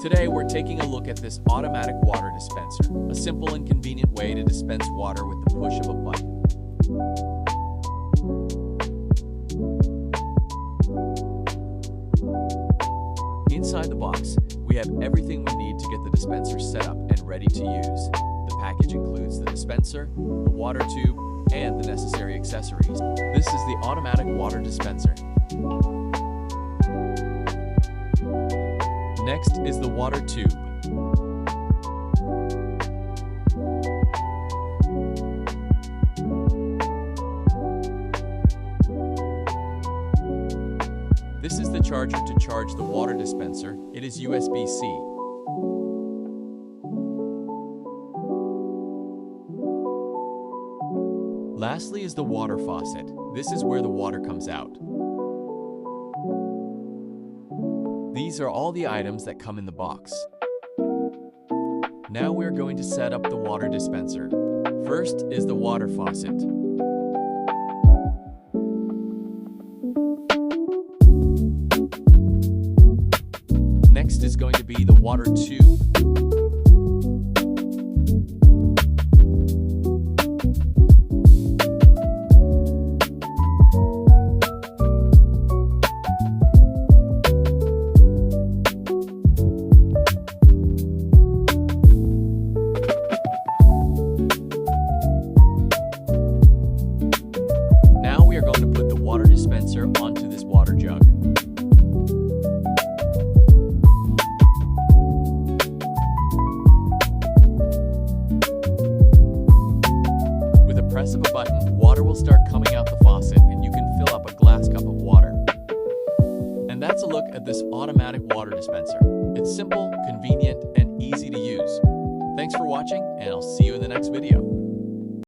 Today we're taking a look at this automatic water dispenser, a simple and convenient way to dispense water with the push of a button. Inside the box, we have everything we need to get the dispenser set up and ready to use. The package includes the dispenser, the water tube, and the necessary accessories. This is the automatic water dispenser. Next is the water tube. This is the charger to charge the water dispenser. It is USB-C. Lastly is the water faucet. This is where the water comes out. These are all the items that come in the box. Now we're going to set up the water dispenser. First is the water faucet. Next is going to be the water tube. Now we are going to put the water dispenser onto this water jug. With a press of a button, water will start coming out the faucet and you can fill up a glass cup of water. And that's a look at this automatic water dispenser. It's simple, convenient, and easy to use. Thanks for watching, and I'll see you in the next video.